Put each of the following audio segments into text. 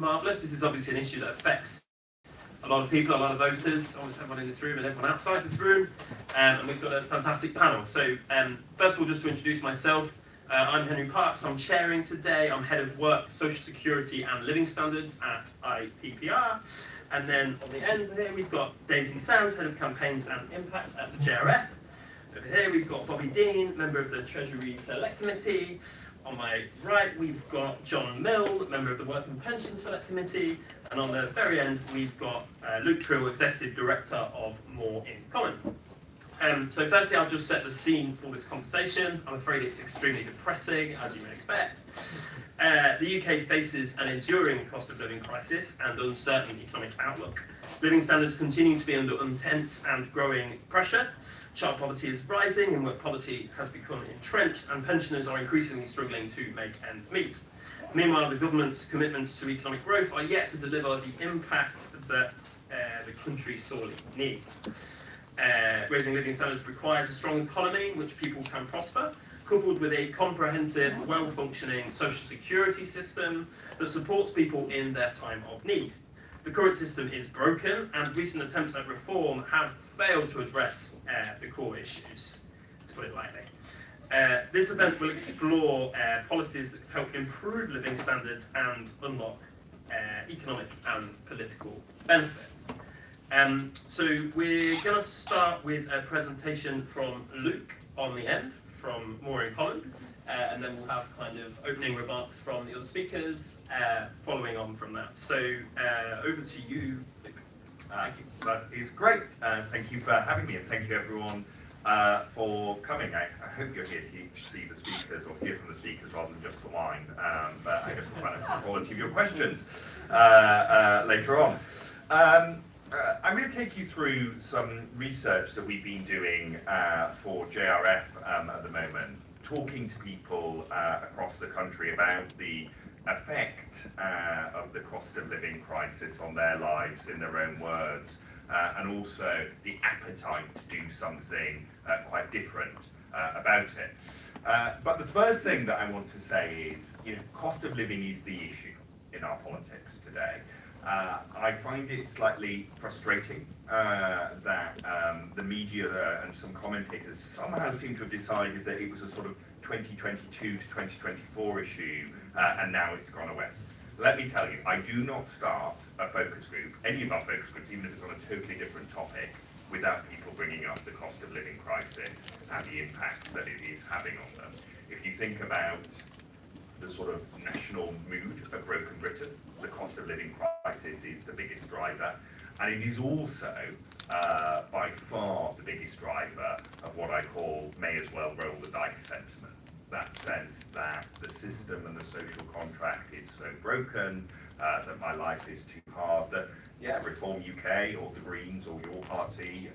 marvellous. This is obviously an issue that affects a lot of people, a lot of voters, almost everyone in this room and everyone outside this room, and we've got a fantastic panel. So first of all, just to introduce myself, I'm Henry Parks, I'm chairing today, I'm Head of Work, Social Security and Living Standards at IPPR, and then on the end here we've got Daisy Sands, Head of Campaigns and Impact at the JRF. Over here we've got Bobby Dean, Member of the Treasury Select Committee. On my right we've got John Mill, Member of the Work and Pension Select Committee, and on the very end we've got Luke Tryl, Executive Director of More in Common. So firstly I'll just set the scene for this conversation. I'm afraid it's extremely depressing, as you may expect. The UK faces an enduring cost of living crisis and uncertain economic outlook. Living standards continue to be under intense and growing pressure. Child poverty is rising and work poverty has become entrenched, and pensioners are increasingly struggling to make ends meet. Meanwhile, the government's commitments to economic growth are yet to deliver the impact that the country sorely needs. Raising living standards requires a strong economy in which people can prosper, coupled with a comprehensive, well-functioning social security system that supports people in their time of need. The current system is broken, and recent attempts at reform have failed to address the core issues, to put it lightly. This event will explore policies that help improve living standards and unlock economic and political benefits. So we're going to start with a presentation from Luke on the end, from More in Common. And then we'll have kind of opening remarks from the other speakers following on from that. So over to you, Luke. That is great. Thank you for having me, and thank you everyone for coming. I hope you're here to see the speakers or hear from the speakers rather than just the wine. But I guess we'll find out from the quality of your questions later on. I'm going to take you through some research that we've been doing for JRF at the moment, talking to people across the country about the effect of the cost of living crisis on their lives in their own words, and also the appetite to do something quite different about it. But the first thing that I want to say is, cost of living is the issue in our politics today. I find it slightly frustrating that the media and some commentators somehow seem to have decided that it was a sort of 2022 to 2024 issue, and now it's gone away. Let me tell you, I do not start a focus group, any of our focus groups, even if it's on a totally different topic, without people bringing up the cost of living crisis and the impact that it is having on them. If you think about the sort of national mood of broken Britain, the cost of living crisis is the biggest driver, and it is also by far the biggest driver of what I call may as well roll the dice sentiment. That sense that the system and the social contract is so broken, that my life is too hard, that Reform UK or the Greens or your party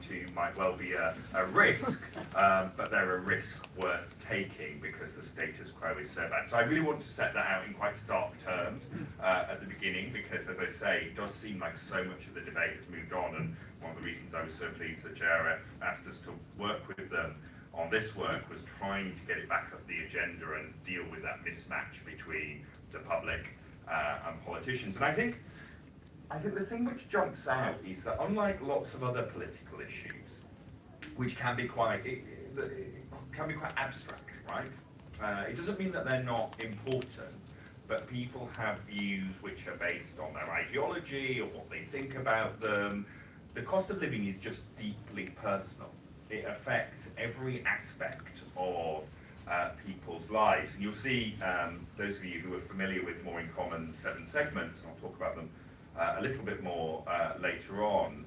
too might well be a risk, but they're a risk worth taking because the status quo is so bad. So I really want to set that out in quite stark terms at the beginning, because as I say, it does seem like so much of the debate has moved on, and one of the reasons I was so pleased that JRF asked us to work with them on this work was trying to get it back up the agenda and deal with that mismatch between the public and politicians. And I think the thing which jumps out is that unlike lots of other political issues, which can be quite abstract, right? It doesn't mean that they're not important, but people have views which are based on their ideology or what they think about them. The cost of living is just deeply personal. It affects every aspect of people's lives. And you'll see, those of you who are familiar with More in Common's 7 segments, and I'll talk about them a little bit more later on,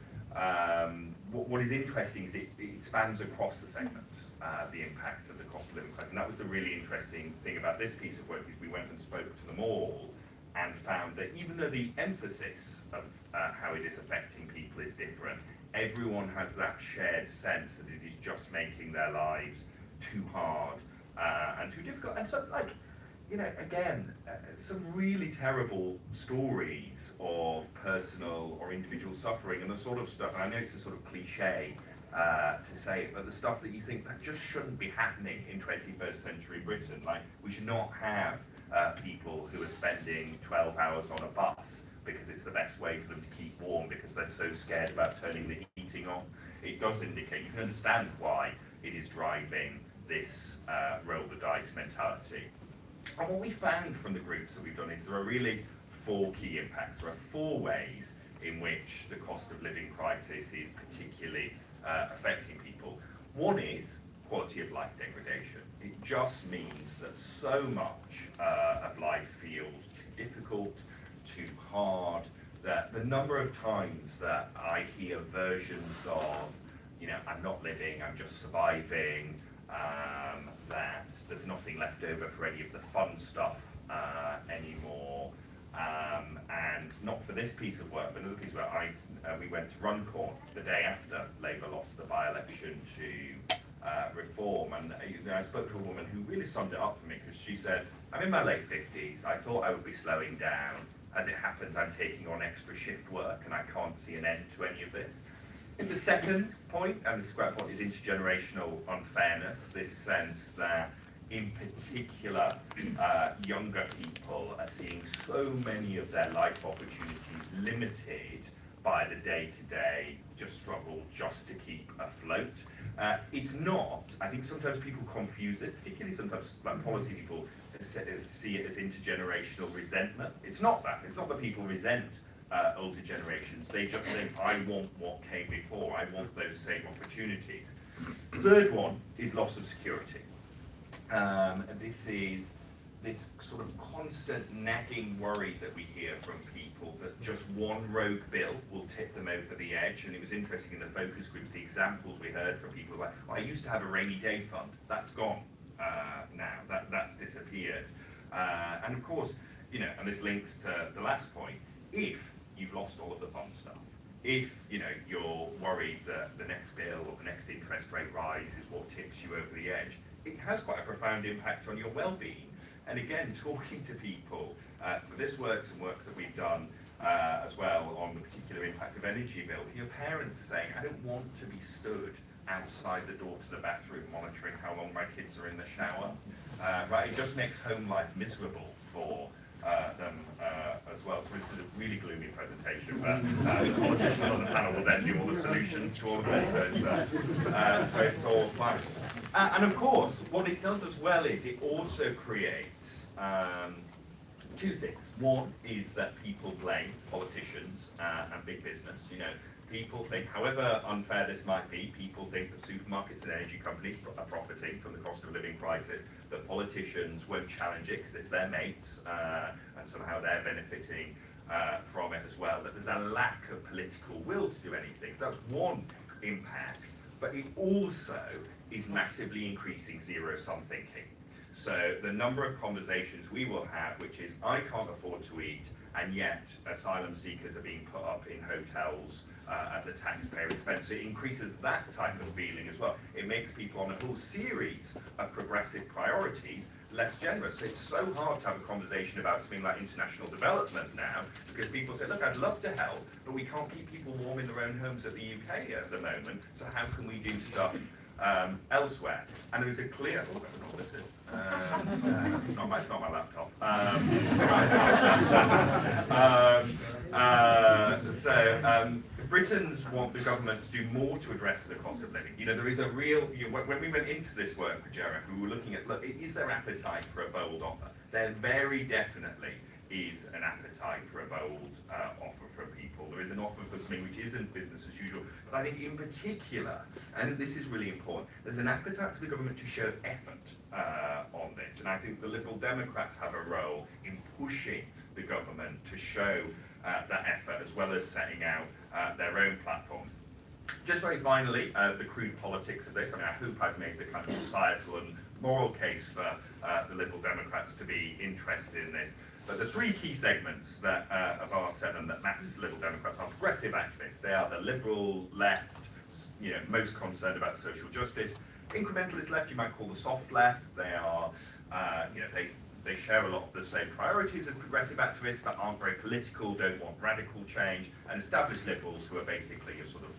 what is interesting is it spans across the segments, the impact of the cost of living crisis. And that was the really interesting thing about this piece of work, is we went and spoke to them all and found that even though the emphasis of how it is affecting people is different, everyone has that shared sense that it is just making their lives too hard and too difficult. And so, again, some really terrible stories of personal or individual suffering and the sort of stuff, and I know it's a sort of cliche to say it, but the stuff that you think that just shouldn't be happening in 21st century Britain. Like, we should not have people who are spending 12 hours on a bus because it's the best way for them to keep warm because they're so scared about turning the heating on. It does indicate, you can understand why it is driving this roll the dice mentality. And what we found from the groups that we've done is there are really 4 key impacts. There are 4 ways in which the cost of living crisis is particularly affecting people. One is quality of life degradation. It just means that so much of life feels too difficult, too hard, that the number of times that I hear versions of, I'm not living, I'm just surviving, that there's nothing left over for any of the fun stuff anymore, and not for this piece of work, but another piece of work. We went to Runcorn the day after Labour lost the by-election to Reform, and I spoke to a woman who really summed it up for me, because she said, I'm in my late 50s, I thought I would be slowing down. As it happens, I'm taking on extra shift work, and I can't see an end to any of this. And the second point, and this is quite important, is intergenerational unfairness, this sense that in particular younger people are seeing so many of their life opportunities limited by the day-to-day just struggle just to keep afloat. It's not, I think sometimes people confuse this, particularly sometimes like policy people see it as intergenerational resentment. It's not that. It's not that people resent older generations. They just think, I want what came before. I want those same opportunities. Third one is loss of security. This is this sort of constant nagging worry that we hear from people that just one rogue bill will tip them over the edge. And it was interesting in the focus groups, the examples we heard from people like, I used to have a rainy day fund. That's gone now. That's disappeared. And of course, and this links to the last point, if you've lost all of the fun stuff, if you're worried that the next bill or the next interest rate rise is what tips you over the edge, it has quite a profound impact on your well-being. And again, talking to people for this work, some work that we've done as well on the particular impact of energy bill, your parents saying, I don't want to be stood outside the door to the bathroom monitoring how long my kids are in the shower. Right, it just makes home life miserable for them as well. So this is a really gloomy presentation, but the politicians on the panel will then do all the solutions to all of this, so it's all fun. And of course, what it does as well is it also creates 2 things. One is that people blame politicians and big business. People think, however unfair this might be, people think that supermarkets and energy companies are profiting from the cost of living crisis, that politicians won't challenge it because it's their mates, and somehow they're benefiting from it as well, that there's a lack of political will to do anything. So that's one impact, but it also is massively increasing zero-sum thinking. So the number of conversations we will have, which is, I can't afford to eat, and yet asylum seekers are being put up in hotels at the taxpayer expense. So it increases that type of feeling as well. It makes people on a whole series of progressive priorities less generous. So it's so hard to have a conversation about something like international development now, because people say, look, I'd love to help, but we can't keep people warm in their own homes at the UK at the moment, so how can we do stuff elsewhere? And there was a clear, oh, I don't know what this is. It's not my laptop. Britons want the government to do more to address the cost of living. There is a real, when we went into this work with JRF, we were looking at, look, is there appetite for a bold offer? There very definitely is an appetite for a bold offer from people. There is an offer for something which isn't business as usual. But I think in particular, and this is really important, there's an appetite for the government to show effort on this. And I think the Liberal Democrats have a role in pushing the government to show that effort, as well as setting out their own platforms. Just very finally, the crude politics of this. I hope I've made the kind of societal and moral case for the Liberal Democrats to be interested in this. But the 3 key segments that of R7 that matter to Liberal Democrats are progressive activists. They are the liberal left, most concerned about social justice. Incrementalist left, you might call the soft left. They are, they share a lot of the same priorities as progressive activists, but aren't very political, don't want radical change. And established liberals, who are basically a sort of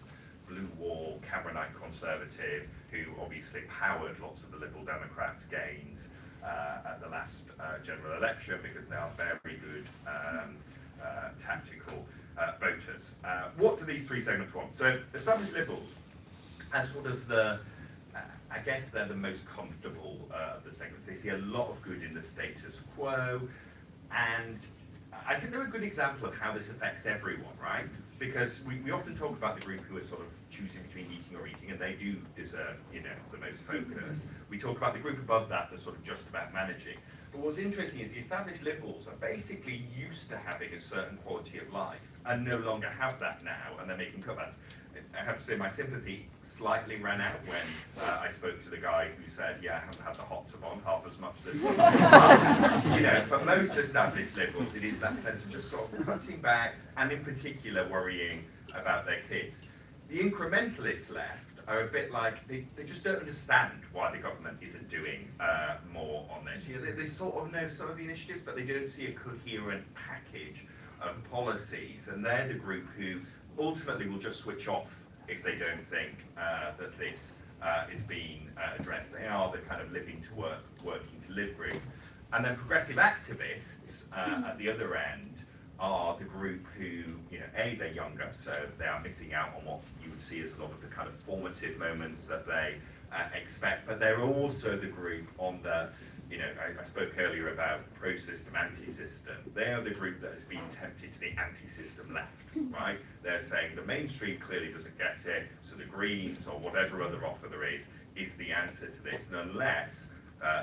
blue wall, Cameronite conservative, who obviously powered lots of the Liberal Democrats' gains at the last general election, because they are very good tactical voters. What do these three segments want? So established Liberals as sort of the, I guess they're the most comfortable of the segments. They see a lot of good in the status quo, and I think they're a good example of how this affects everyone, right? Because we often talk about the group who are sort of choosing between eating or eating, and they do deserve, you know, the most focus. We talk about the group above that that's sort of just about managing. But what's interesting is the established Liberals are basically used to having a certain quality of life and no longer have that now, and they're making cutbacks. I have to say my sympathy slightly ran out when I spoke to the guy who said, yeah, I haven't had the hot tub on half as much this week. But, you know, for most established Liberals, it is that sense of just sort of cutting back, and in particular worrying about their kids. The incrementalists left are a bit like, they just don't understand why the government isn't doing more on this. You know, they sort of know some of the initiatives, but they don't see a coherent package of policies, and they're the group who ultimately will just switch off if they don't think that this is being addressed. They are the kind of living to work, working to live group. And then progressive activists at the other end are the group who, you know, A, they're younger, so they are missing out on what you would see as a lot of the kind of formative moments that they expect, but they're also the group on the, you know, I spoke earlier about pro-system, anti-system. They are the group that has been tempted to the anti-system left, right? They're saying the mainstream clearly doesn't get it, so the Greens or whatever other offer there is the answer to this. And unless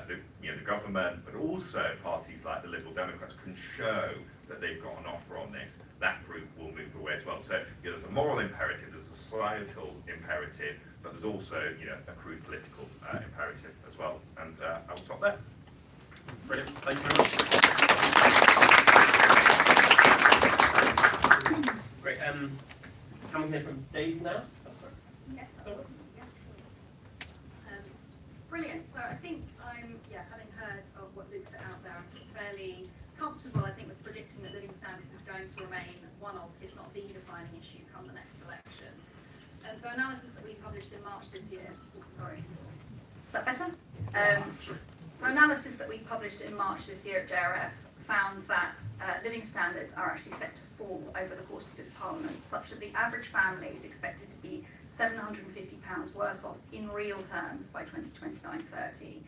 the government, but also parties like the Liberal Democrats can show that they've got an offer on this, that group will move away as well. So there's a moral imperative, there's a societal imperative, but there's also, you know, a crude political imperative as well. And I will stop there. Brilliant. Thank you very much. Great. Can we hear from Daisy now? Oh, sorry. Yes, absolutely. Yeah. Brilliant. So I think having heard of what Luke set out there, I'm fairly comfortable, I think, with predicting that living standards is going to remain one of, if not the defining issue come the next election. And so analysis that we published in March this year, is that better? So analysis that we published in March this year at JRF found that living standards are actually set to fall over the course of this parliament, such that the average family is expected to be £750 worse off in real terms by 2029-30.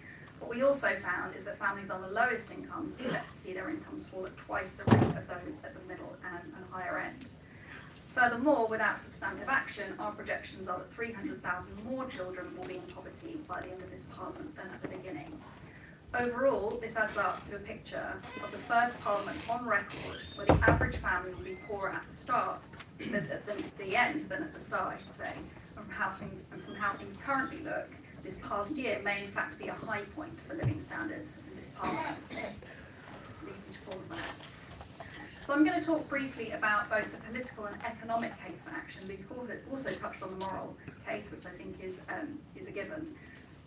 What we also found is that families on the lowest incomes are set to see their incomes fall at twice the rate of those at the middle and higher end. Furthermore, without substantive action, our projections are that 300,000 more children will be in poverty by the end of this parliament than at the beginning. Overall, this adds up to a picture of the first parliament on record where the average family will be poorer at the start than at the end than at the start, I should say. And from how things currently look, this past year may in fact be a high point for living standards in this parliament. We need to pause that. So I'm going to talk briefly about both the political and economic case for action. We've also touched on the moral case, which I think is a given.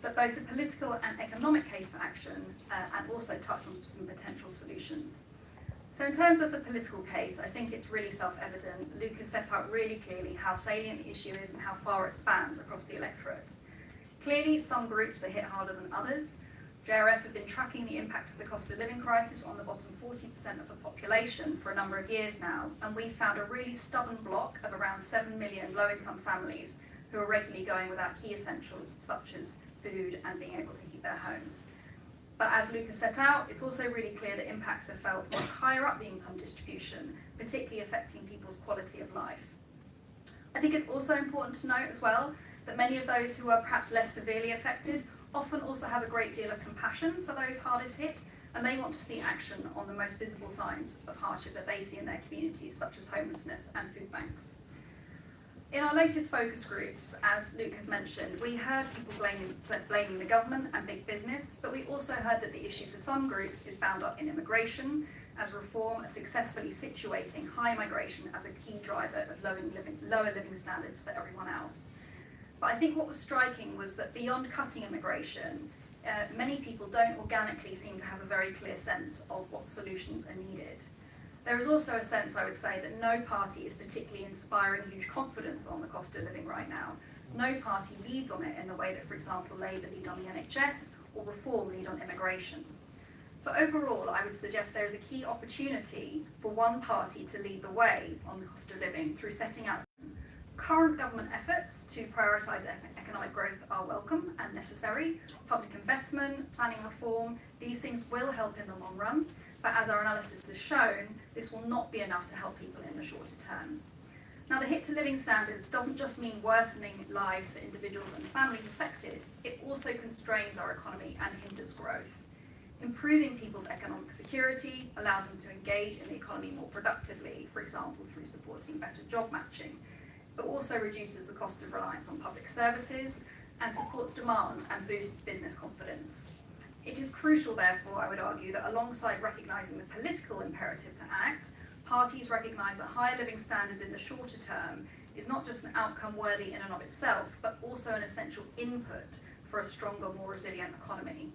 But both the political and economic case for action and also touch on some potential solutions. So in terms of the political case, I think it's really self-evident. Luke has set out really clearly how salient the issue is and how far it spans across the electorate. Clearly, some groups are hit harder than others. JRF have been tracking the impact of the cost of living crisis on the bottom 40% of the population for a number of years now, and we've found a really stubborn block of around 7 million low-income families who are regularly going without key essentials such as food and being able to heat their homes. But as Luke has set out, it's also really clear that impacts are felt much higher up the income distribution, particularly affecting people's quality of life. I think it's also important to note as well that many of those who are perhaps less severely affected often also have a great deal of compassion for those hardest hit, and they want to see action on the most visible signs of hardship that they see in their communities, such as homelessness and food banks. In our latest focus groups, as Luke has mentioned, we heard people blaming the government and big business, but we also heard that the issue for some groups is bound up in immigration, as reform are successfully situating high migration as a key driver of lower living standards for everyone else. But I think what was striking was that beyond cutting immigration, many people don't organically seem to have a very clear sense of what solutions are needed. There is also a sense, I would say, that no party is particularly inspiring huge confidence on the cost of living right now. No party leads on it in the way that, for example, Labour lead on the NHS or Reform lead on immigration. So overall, I would suggest there is a key opportunity for one party to lead the way on the cost of living through setting out. Current government efforts to prioritise economic growth are welcome and necessary. Public investment, planning reform, these things will help in the long run, but as our analysis has shown, this will not be enough to help people in the shorter term. Now, the hit to living standards doesn't just mean worsening lives for individuals and families affected, it also constrains our economy and hinders growth. Improving people's economic security allows them to engage in the economy more productively, for example, through supporting better job matching. It also reduces the cost of reliance on public services and supports demand and boosts business confidence. It is crucial, therefore, I would argue, that alongside recognising the political imperative to act, parties recognise that higher living standards in the shorter term is not just an outcome worthy in and of itself, but also an essential input for a stronger, more resilient economy.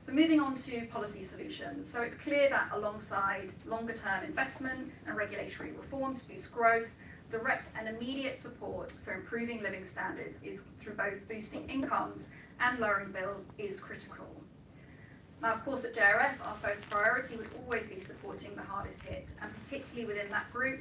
So moving on to policy solutions. So it's clear that alongside longer term investment and regulatory reform to boost growth, direct and immediate support for improving living standards is through both boosting incomes and lowering bills is critical. Now, of course, at JRF, our first priority would always be supporting the hardest hit, and particularly within that group,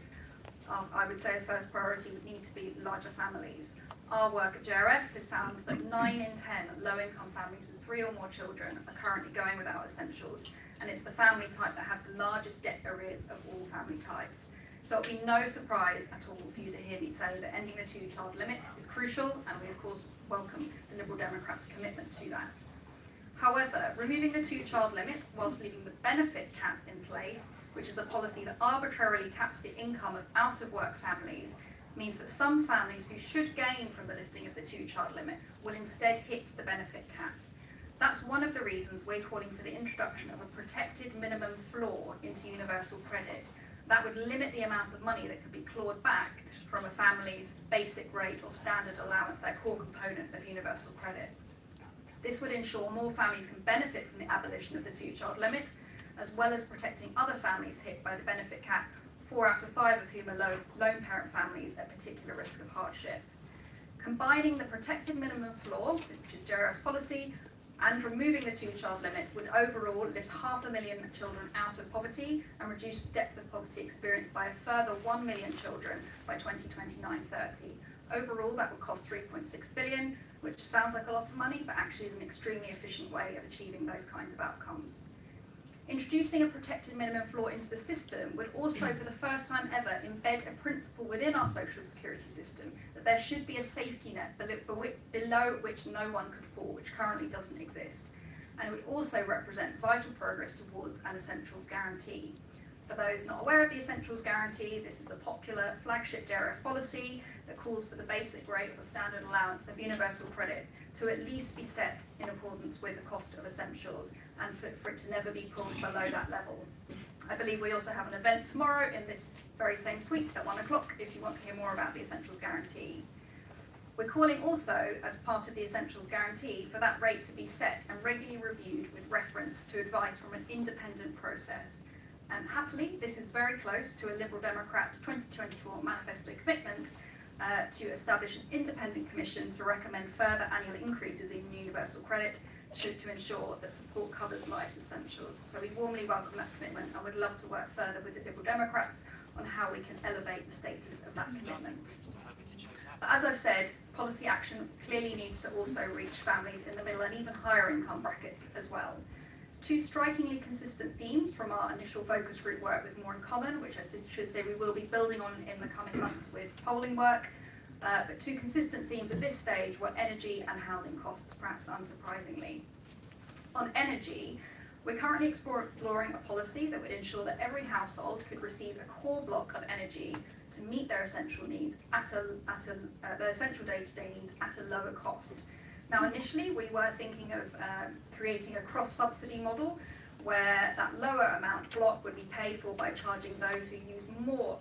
I would say the first priority would need to be larger families. Our work at JRF has found that 9 in 10 low-income families with 3 or more children are currently going without essentials, and it's the family type that have the largest debt arrears of all family types. So it'll be no surprise at all for you to hear me say that ending the 2-child limit is crucial, and we of course welcome the Liberal Democrats' commitment to that. However, removing the 2-child limit whilst leaving the benefit cap in place, which is a policy that arbitrarily caps the income of out-of-work families, means that some families who should gain from the lifting of the 2-child limit will instead hit the benefit cap. That's one of the reasons we're calling for the introduction of a protected minimum floor into universal credit. That would limit the amount of money that could be clawed back from a family's basic rate or standard allowance, their core component of universal credit. This would ensure more families can benefit from the abolition of the 2-child limit, as well as protecting other families hit by the benefit cap, 4 out of 5 of whom are lone parent families at particular risk of hardship. Combining the protected minimum floor, which is JRF's policy, and removing the 2-child limit would overall lift 500,000 children out of poverty and reduce the depth of poverty experienced by a further 1 million children by 2029-30. Overall, that would cost $3.6 billion, which sounds like a lot of money, but actually is an extremely efficient way of achieving those kinds of outcomes. Introducing a protected minimum floor into the system would also, for the first time ever, embed a principle within our social security system that there should be a safety net below which no one could fall, which currently doesn't exist. And it would also represent vital progress towards an essentials guarantee. For those not aware of the Essentials Guarantee, this is a popular flagship JRF policy that calls for the basic rate of a standard allowance of universal credit to at least be set in accordance with the cost of essentials and for it to never be pulled below that level. I believe we also have an event tomorrow in this very same suite at 1 o'clock if you want to hear more about the Essentials Guarantee. We're calling also, as part of the Essentials Guarantee, for that rate to be set and regularly reviewed with reference to advice from an independent process. And happily, this is very close to a Liberal Democrat 2024 manifesto commitment to establish an independent commission to recommend further annual increases in universal credit to ensure that support covers life's essentials. So we warmly welcome that commitment and would love to work further with the Liberal Democrats on how we can elevate the status of that commitment. But as I've said, policy action clearly needs to also reach families in the middle and even higher income brackets as well. 2 strikingly consistent themes from our initial focus group work with More in Common, which I should say we will be building on in the coming months with polling work, but 2 consistent themes at this stage were energy and housing costs, perhaps unsurprisingly. On energy, we're currently exploring a policy that would ensure that every household could receive a core block of energy to meet their essential needs their essential day-to-day needs at a lower cost. Now, initially, we were thinking of creating a cross-subsidy model where that lower amount block would be paid for by charging those who use more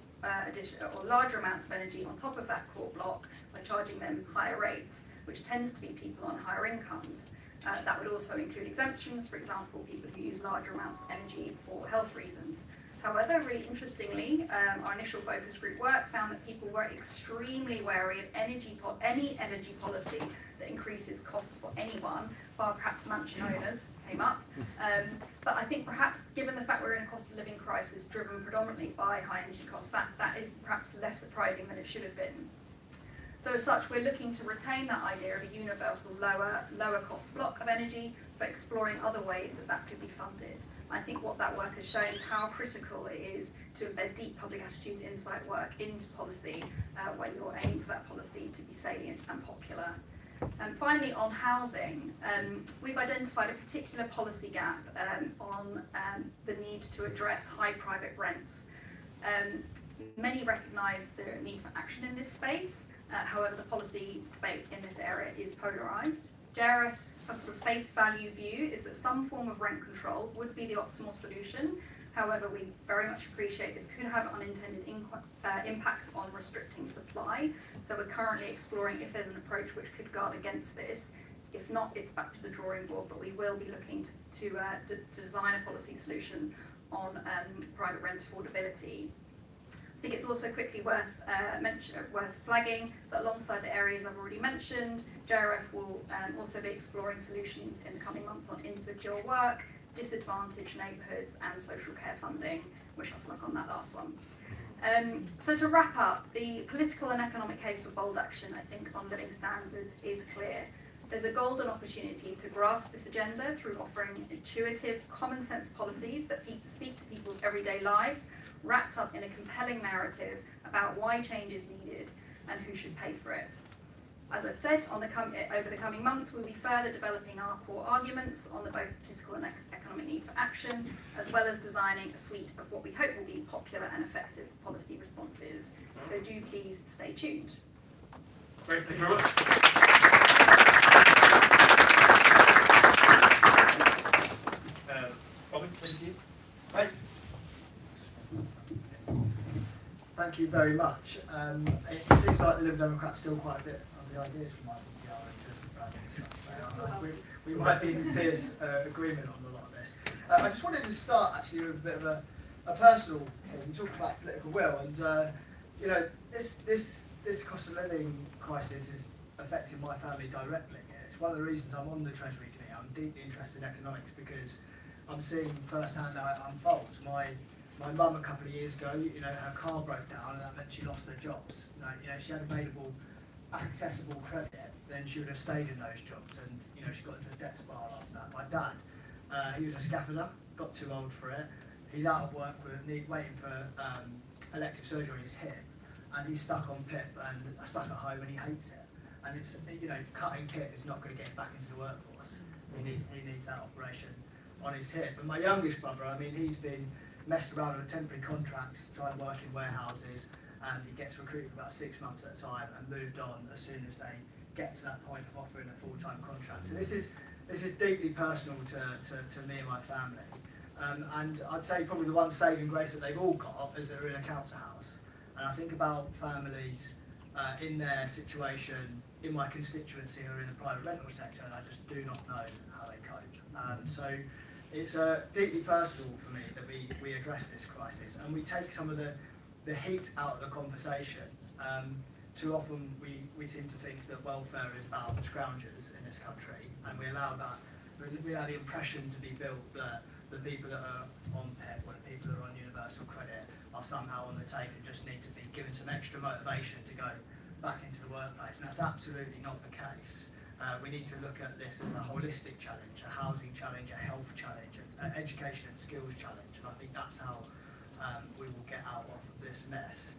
additional or larger amounts of energy on top of that core block by charging them higher rates, which tends to be people on higher incomes. That would also include exemptions, for example, people who use larger amounts of energy for health reasons. However, really interestingly, our initial focus group work found that people were extremely wary of any energy policy that increases costs for anyone, bar perhaps mansion owners came up. But I think perhaps given the fact we're in a cost of living crisis driven predominantly by high energy costs, that is perhaps less surprising than it should have been. So as such, we're looking to retain that idea of a universal lower cost block of energy, but exploring other ways that could be funded. I think what that work has shown is how critical it is to embed deep public attitudes insight work into policy when you're aiming for that policy to be salient and popular. And finally, on housing, we've identified a particular policy gap on the need to address high private rents. Many recognise the need for action in this space. However, the policy debate in this area is polarised. JRF's sort of face value view is that some form of rent control would be the optimal solution. However, we very much appreciate this could have unintended impacts on restricting supply. So we're currently exploring if there's an approach which could guard against this. If not, it's back to the drawing board, but we will be looking to design a policy solution on private rent affordability. I think it's also quickly worth flagging that alongside the areas I've already mentioned, JRF will also be exploring solutions in the coming months on insecure work, disadvantaged neighbourhoods and social care funding. Wish I stuck on that last one. So to wrap up, the political and economic case for bold action, I think, on living standards is clear. There's a golden opportunity to grasp this agenda through offering intuitive, common sense policies that speak to people's everyday lives, wrapped up in a compelling narrative about why change is needed and who should pay for it. As I've said, over the coming months, we'll be further developing our core arguments on the both political and economic need for action, as well as designing a suite of what we hope will be popular and effective policy responses. So do please stay tuned. Great, thank you very much. Robin, thank you. Right. Thank you very much. It seems like the Lib Democrats still quite a bit of the ideas from IPPR. We might be in fierce agreement on a lot of this. I just wanted to start actually with a bit of a personal thing. You talked about political will, and you know, this cost of living crisis is affecting my family directly. It's one of the reasons I'm on the Treasury Committee. I'm deeply interested in economics because I'm seeing firsthand how it unfolds. My mum a couple of years ago, you know, her car broke down and that meant she lost her jobs. You know, she had available, accessible credit, then she would have stayed in those jobs, and you know, she got into a debt spiral after that. My dad, he was a scaffolder, got too old for it. He's out of work waiting for elective surgery on his hip, and he's stuck on PIP and stuck at home, and he hates it. And it's, you know, cutting PIP is not going to get him back into the workforce. He needs that operation on his hip. And my youngest brother, I mean, he's been messed around with temporary contracts, trying to work in warehouses, and he gets recruited for about 6 months at a time and moved on as soon as they get to that point of offering a full-time contract. So this is deeply personal to me and my family. And I'd say probably the one saving grace that they've all got is they're in a council house. And I think about families in their situation in my constituency who are in the private rental sector, and I just do not know how they cope. So it's deeply personal for me that we address this crisis and we take some of the heat out of the conversation. Too often we seem to think that welfare is about scroungers in this country, and we allow the impression to be built that the people that are on PEP or the people that are on universal credit are somehow on the take and just need to be given some extra motivation to go back into the workplace, and that's absolutely not the case. We need to look at this as a holistic challenge, a housing challenge, a health challenge, an education and skills challenge, and I think that's how we will get out of this mess.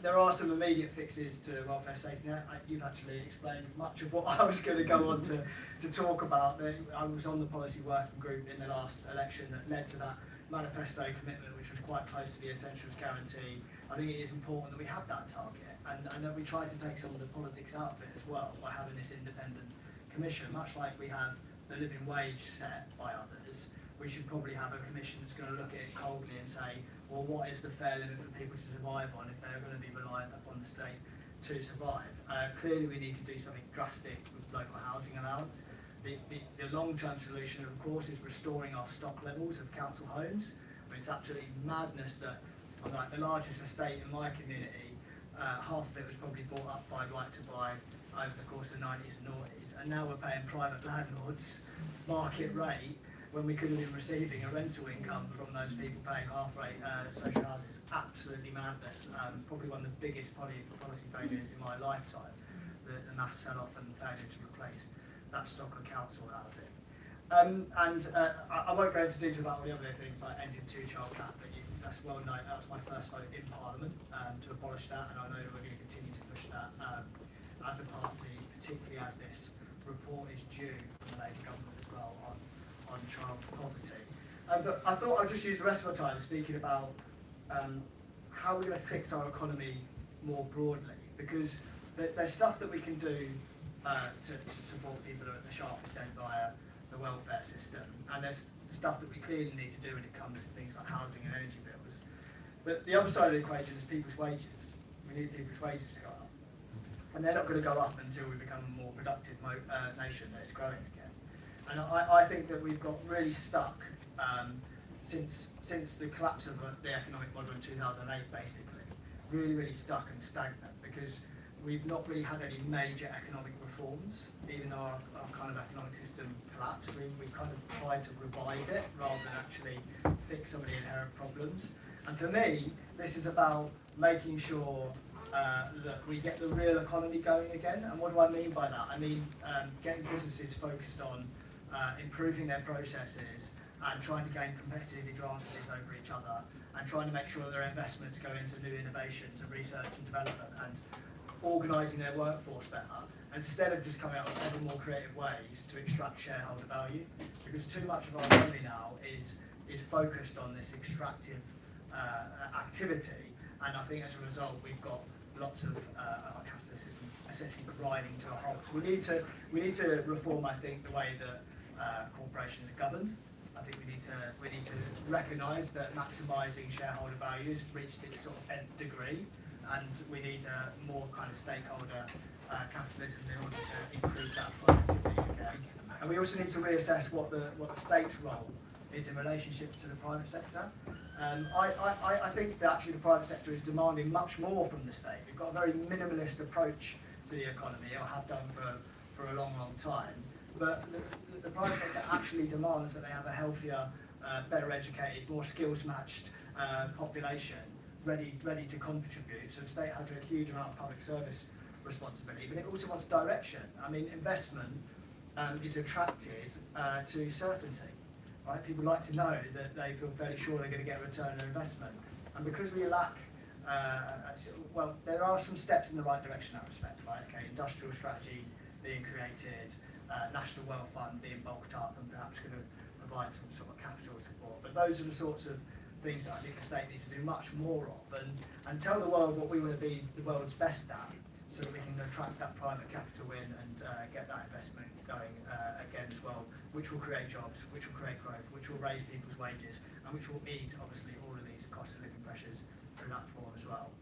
There are some immediate fixes to welfare safety net. You've actually explained much of what I was going to go on to talk about. I was on the policy working group in the last election that led to that manifesto commitment, which was quite close to the essentials guarantee. I think it is important that we have that target, and that we try to take some of the politics out of it as well by having this independent commission. Much like we have the living wage set by others, we should probably have a commission that's going to look at it coldly and say, well, what is the fair limit for people to survive on if they're going to be reliant upon the state to survive? Clearly we need to do something drastic with local housing allowance. The long-term solution, of course, is restoring our stock levels of council homes. I mean, it's absolutely madness that on the largest estate in my community, half of it was probably bought up by Right to Buy over the course of the 90s and noughties, and now we're paying private landlords market rate when we could have been receiving a rental income from those people paying half rate social housing. It's absolutely madness. Probably one of the biggest policy failures in my lifetime, the mass sell-off and failure to replace that stock of council housing. I won't go into detail about all the other things like engine 2 child cap, but that's well known. That was my first vote in Parliament to abolish that, and I know we're going to continue to push that as a party, particularly as this report is due from the Labour government as well on child poverty. But I thought I'd just use the rest of my time speaking about how we're going to fix our economy more broadly, because there's stuff that we can do to support people who are at the sharpest end via the welfare system, and there's stuff that we clearly need to do when it comes to things like housing and energy bills. But the other side of the equation is people's wages. We need people's wages to go up, and they're not going to go up until we become a more productive nation that is growing again. And I think that we've got really stuck since the collapse of the economic model in 2008, basically, really stuck and stagnant, because we've not really had any major economic reforms, even though our kind of economic system collapsed. We kind of tried to revive it rather than actually fix some of the inherent problems. And for me, this is about making sure that we get the real economy going again. And what do I mean by that? I mean getting businesses focused on improving their processes and trying to gain competitive advantages over each other, and trying to make sure that their investments go into new innovations and research and development, and organising their workforce better, instead of just coming up with ever more creative ways to extract shareholder value. Because too much of our economy now is focused on this extractive activity, and I think as a result we've got lots of our capitalist system essentially grinding to a halt. So we need to reform, I think, the way that corporations are governed. I think we need to recognise that maximising shareholder value has reached its sort of nth degree, and we need more kind of stakeholder capitalism in order to increase that productivity again. And we also need to reassess what the state's role is in relationship to the private sector. I think that actually the private sector is demanding much more from the state. We've got a very minimalist approach to the economy, or have done for a long time. But the private sector actually demands that they have a healthier, better educated, more skills matched population ready to contribute. So the state has a huge amount of public service responsibility, but it also wants direction. I mean, investment is attracted to certainty, right? People like to know that they feel fairly sure they're going to get a return on their investment. And because we lack, well, there are some steps in the right direction in that respect, right? Okay, industrial strategy being created, National Wealth Fund being bulked up and perhaps going to provide some sort of capital support. But those are the sorts of things that I think the state needs to do much more of, and tell the world what we want to be the world's best at, so that we can attract that private capital in and get that investment going again as well, which will create jobs, which will create growth, which will raise people's wages, and which will ease, obviously, all of these cost of living pressures through that form as well.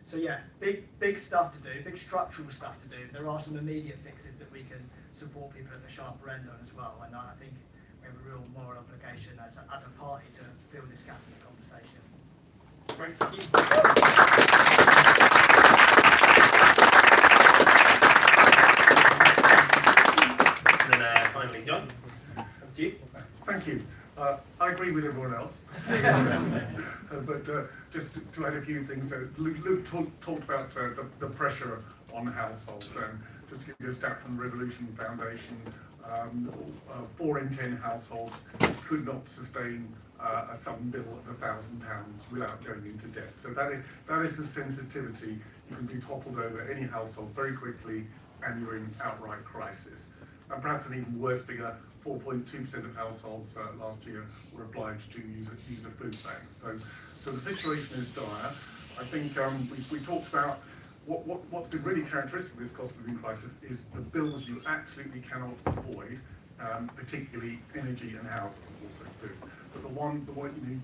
So yeah, big stuff to do, big structural stuff to do. There are some immediate fixes that we can support people at the sharper end on as well, and I think we have a real moral obligation as a party to fill this gap in the conversation. Great, thank you. And then finally, John, that's you. Thank you. I agree with everyone else, but just to add a few things. So Luke talked about the pressure on households, and just to give you a stat from the Revolution Foundation, 4 in 10 households could not sustain a sudden bill of £1,000 without going into debt. So that is the sensitivity. You can be toppled over any household very quickly, and you're in outright crisis. And perhaps an even worse figure, 4.2% of households last year were obliged to use a food bank. So the situation is dire. I think we talked about what's been really characteristic of this cost of living crisis is the bills you absolutely cannot avoid, particularly energy and housing, also food. But the one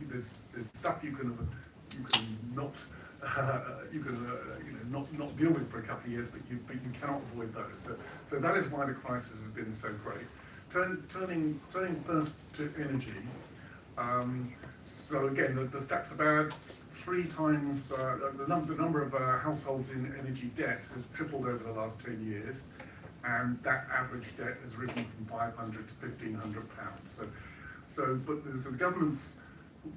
there's stuff you can not not deal with for a couple of years, but you cannot avoid those. So that is why the crisis has been so great. Turning first to energy. So again, the stats about 3 times the number of households in energy debt has tripled over the last 10 years, and that average debt has risen from £500 to £1,500. But the government's,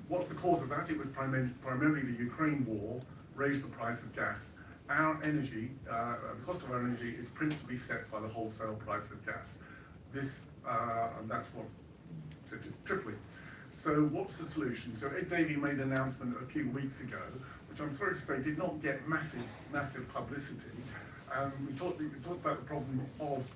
what's the cause of that? It was primarily the Ukraine war raised the price of gas. Our energy, the cost of our energy is principally set by the wholesale price of gas. And that's what set it tripling. So what's the solution? So Ed Davey made an announcement a few weeks ago, which I'm sorry to say did not get massive publicity. We talked about the problem of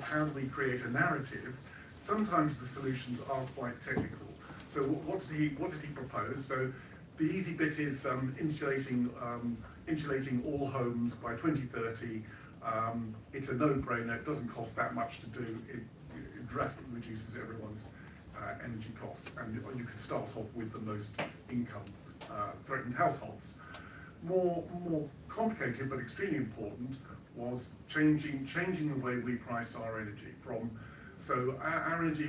how do we create a narrative. Sometimes the solutions are quite technical. So what did he propose? So the easy bit is insulating all homes by 2030. It's a no-brainer. It doesn't cost that much to do. It drastically reduces everyone's energy costs, and you could start off with the most income threatened households. More complicated but extremely important was changing the way we price our energy.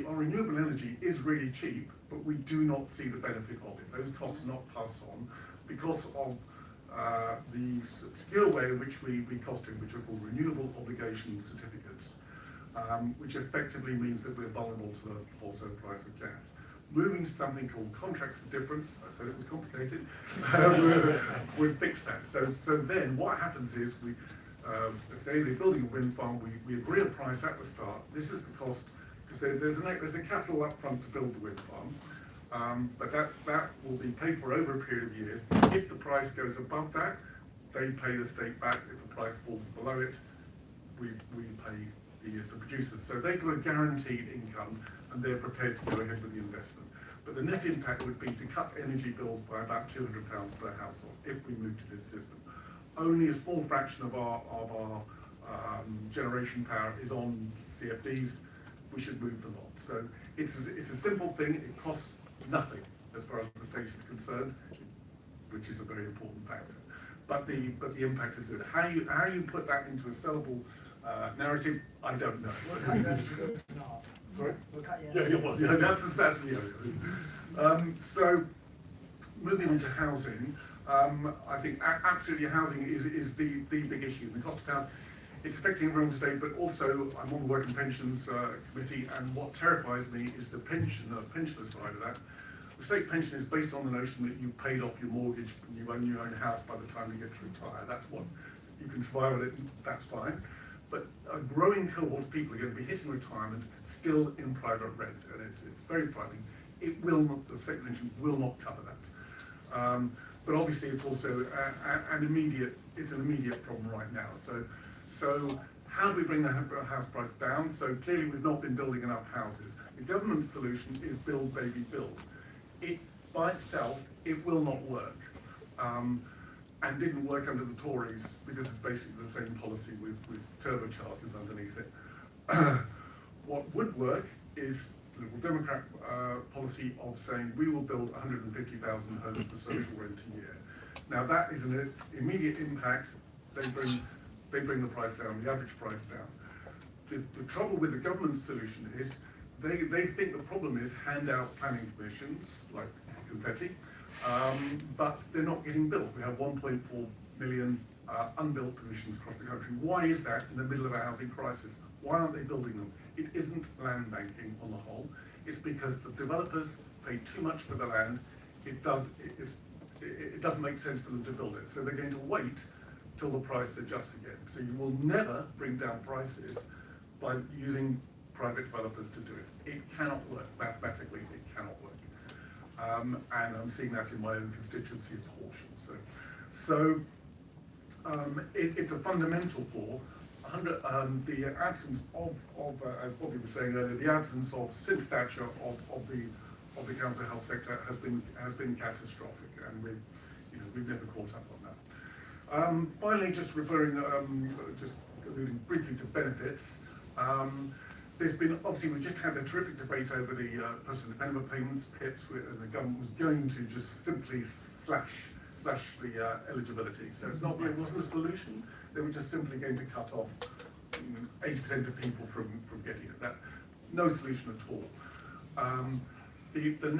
Our renewable energy is really cheap, but we do not see the benefit of it. Those costs are not passed on because of the obscure way in which we cost it, which are called renewable obligation certificates, which effectively means that we're vulnerable to the wholesale price of gas. Moving to something called contracts for difference, I said it was complicated, we've fixed that. So then what happens is let's say they're building a wind farm, we agree a price at the start. This is the cost, because there's a capital up front to build the wind farm, but that will be paid for over a period of years. If the price goes above that, they pay the state back. If the price falls below it, we pay the producers. So they've got a guaranteed income, and they're prepared to go ahead with the investment. But the net impact would be to cut energy bills by about £200 per household if we move to this system. Only a small fraction of our generation power is on CFDs. We should move the lot. So it's a simple thing. It costs nothing as far as the state is concerned, which is a very important factor. But the impact is good. How you put that into a sellable narrative, I don't know. We'll cut your energy bills in half. Sorry? We'll cut your energy bills. Yeah, that's the other. So moving on to housing. I think absolutely housing is the big issue. The cost of housing, it's affecting everyone today, but also I'm on the Work and Pensions Committee, and what terrifies me is the pensioner side of that. The state pension is based on the notion that you've paid off your mortgage and you own your own house by the time you get to retire. That's what you can survive on it, that's fine. But a growing cohort of people are going to be hitting retirement still in private rent, and it's very frightening. It will not, the state pension will not cover that. But obviously it's also an immediate problem right now. So how do we bring the house price down? So clearly we've not been building enough houses. The government's solution is build, baby, build. It by itself, it will not work. And didn't work under the Tories because it's basically the same policy with turbochargers underneath it. What would work is the Liberal Democrat policy of saying we will build 150,000 homes for social rent a year. Now that is an immediate impact. They bring the price down, the average price down. The trouble with the government's solution is they think the problem is hand out planning permissions like confetti, but they're not getting built. We have 1.4 million unbuilt permissions across the country. Why is that in the middle of a housing crisis? Why aren't they building them? It isn't land banking on the whole. It's because the developers pay too much for the land. It doesn't make sense for them to build it. So they're going to wait till the price adjusts again. So you will never bring down prices by using private developers to do it. It cannot work. Mathematically, it cannot work. And I'm seeing that in my own constituency of Horsham. It's a fundamental flaw. The absence of as Bobby was saying earlier, the absence of since Thatcher of the council health sector has been catastrophic, and we've never caught up on that. Finally, just alluding briefly to benefits. There's been, obviously, we just had a terrific debate over the personal dependent payments, PIPs, and the government was going to just simply slash the eligibility. So it wasn't a solution. They were just simply going to cut off 80% of people from getting it. No solution at all. the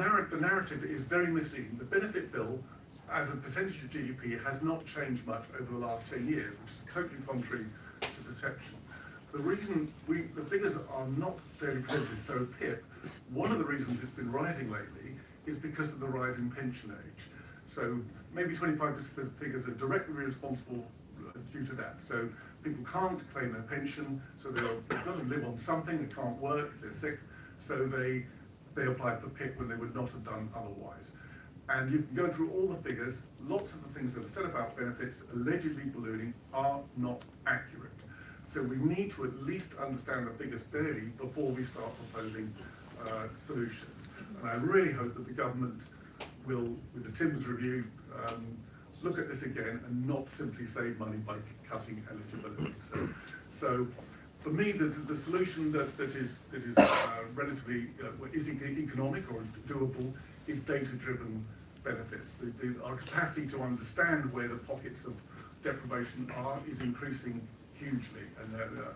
narrative is very misleading. The benefit bill, as a percentage of GDP, has not changed much over the last 10 years, which is totally contrary to perception. The reason the figures are not fairly presented, so PIP, one of the reasons it's been rising lately is because of the rise in pension age. So maybe 25% of the figures are directly responsible due to that. So people can't claim their pension, so they've got to live on something, they can't work, they're sick, so they applied for PIP when they would not have done otherwise. And you can go through all the figures, lots of the things that are said about benefits allegedly ballooning are not accurate. So we need to at least understand the figures fairly before we start proposing solutions. And I really hope that the government will, with the Timms review, look at this again and not simply save money by cutting eligibility. So for me, the solution that is relatively is economic or doable is data-driven benefits. Our capacity to understand where the pockets of deprivation are is increasing hugely,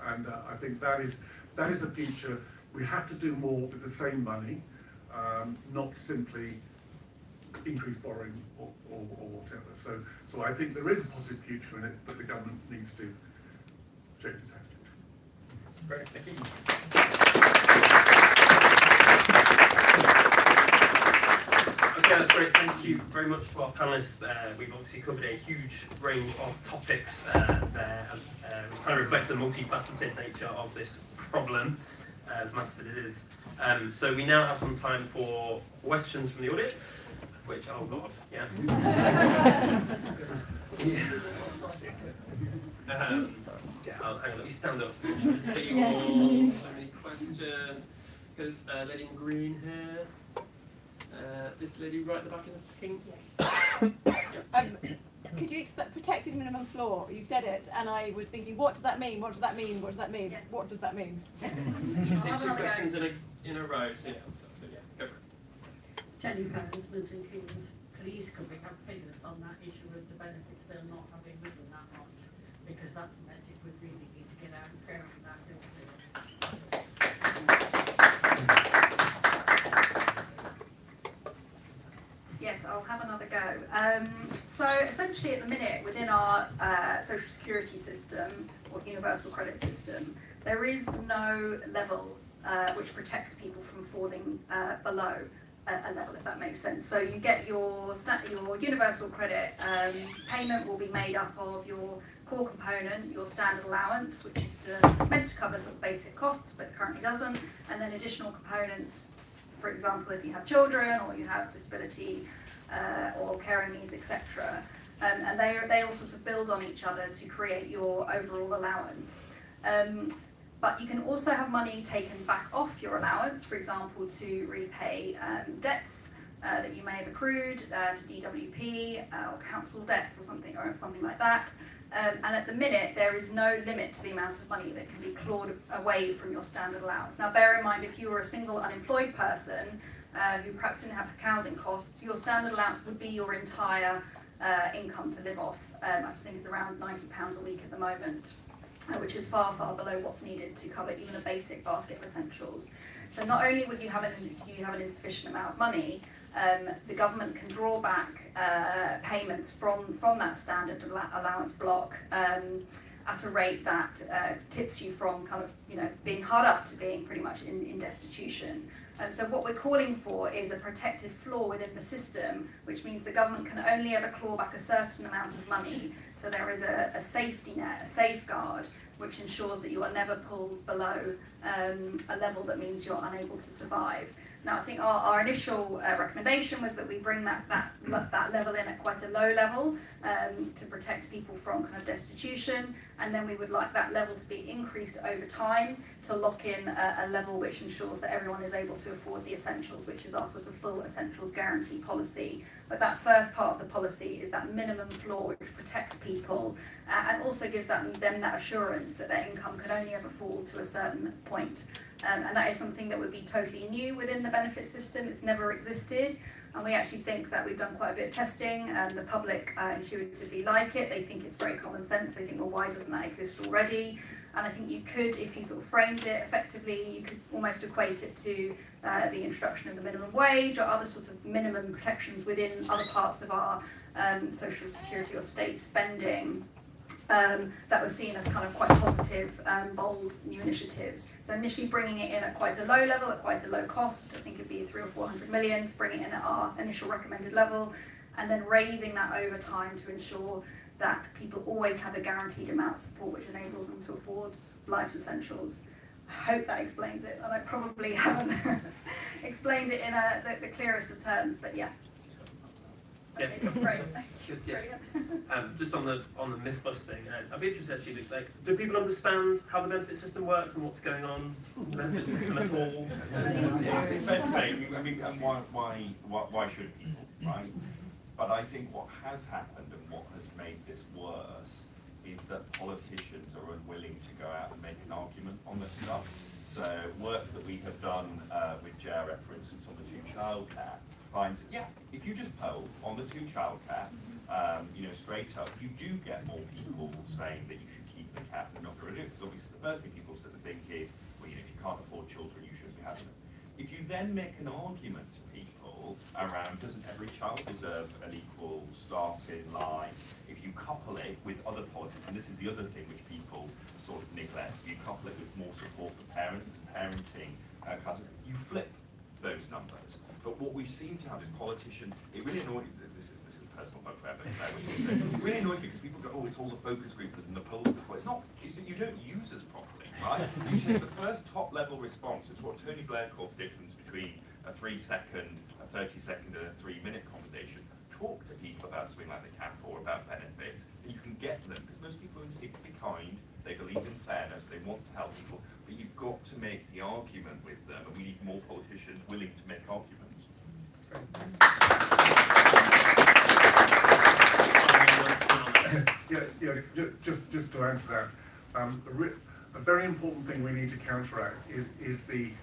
and I think that is a future. We have to do more with the same money, not simply increase borrowing or whatever. So I think there is a positive future in it, but the government needs to change its attitude. Great, thank you. Okay, that's great. Thank you very much to our panellists. We've obviously covered a huge range of topics there, as which kind of reflects the multifaceted nature of this problem, as massive as it is. So we now have some time for questions from the audience, which, oh God, yeah. Hang on, let me stand up so we can see you all. So many questions. Because lady in green here. This lady right at the back in the pink. Could you explain protected minimum floor? You said it, and I was thinking, what does that mean? What does that mean? What does that mean? Yes. What does that mean? Should take two questions in a row. So yeah, go for it. Jenny Ferns, Milton Keynes. Please, could we have figures on that issue of the benefits bill not having risen that much? Because that's the message we really need to get out and carrying that, don't we? Yes, I'll have another go. So essentially at the minute, within our social security system or universal credit system, there is no level which protects people from falling below a level, if that makes sense. So you get your universal credit payment will be made up of your core component, your standard allowance, which is meant to cover sort of basic costs, but currently doesn't, and then additional components. For example, if you have children or you have disability or caring needs, etc. And they all sort of build on each other to create your overall allowance. But you can also have money taken back off your allowance, for example, to repay debts that you may have accrued to DWP or council debts or something like that. And at the minute, there is no limit to the amount of money that can be clawed away from your standard allowance. Now, bear in mind, if you were a single unemployed person who perhaps didn't have housing costs, your standard allowance would be your entire income to live off. I think it's around £90 a week at the moment, which is far, far below what's needed to cover even a basic basket of essentials. So not only would you have an insufficient amount of money, the government can draw back payments from that standard allowance block at a rate that tips you from kind of being hard up to being pretty much in destitution. So what we're calling for is a protected floor within the system, which means the government can only ever claw back a certain amount of money. So there is a safety net, a safeguard, which ensures that you are never pulled below a level that means you're unable to survive. Now, I think our initial recommendation was that we bring that level in at quite a low level to protect people from kind of destitution, and then we would like that level to be increased over time to lock in a level which ensures that everyone is able to afford the essentials, which is our sort of full essentials guarantee policy. But that first part of the policy is that minimum floor which protects people and also gives them that assurance that their income can only ever fall to a certain point. And that is something that would be totally new within the benefit system. It's never existed. And we actually think that we've done quite a bit of testing, and the public intuitively like it. They think it's very common sense. They think, well, why doesn't that exist already? And I think you could, if you sort of framed it effectively, you could almost equate it to the introduction of the minimum wage or other sorts of minimum protections within other parts of our social security or state spending that were seen as kind of quite positive, bold new initiatives. So initially bringing it in at quite a low level, at quite a low cost, I think it'd be 300 or 400 million to bring it in at our initial recommended level, and then raising that over time to ensure that people always have a guaranteed amount of support which enables them to afford life's essentials. I hope that explains it, and I probably haven't explained it in the clearest of terms, but yeah. Yeah. Okay, great. Good, yeah. Brilliant. Just on the myth busting, I'd be interested actually, like, do people understand how the benefit system works and what's going on in the benefit system at all? It's fair to say, I mean, and why should people, right? But I think what has happened and what has made this worse is that politicians are unwilling to go out and make an argument on this stuff. So work that we have done with JRF, for instance, on the 2-child care, finds that, yeah, if you just poll on the 2-child care, straight up, you do get more people saying that you should keep the cat and not get rid of it. Because obviously the first thing people sort of think is, well, if you can't afford children, you shouldn't be having them. If you then make an argument to people around, doesn't every child deserve an equal start in life? If you couple it with other policies, and this is the other thing which people sort of neglect, you couple it with more support for parents and parenting, you flip those numbers. But what we seem to have is politicians, it really annoys me, this is personal bugbear, but it really annoys me because people go, oh, it's all the focus groupers and the polls. It's not, it's that you don't use us properly, right? You take the first top level response, it's what Tony Blair called the difference between a 3-second, a 30-second and a 3-minute conversation. Talk to people about something like the CAP or about benefits, and you can get them, because most people are instinctively kind, they believe in fairness, they want to help people, but you've got to make the argument with them, and we need more politicians willing to make arguments. Yes, yeah, just to add to that, a very important thing we need to counteract is the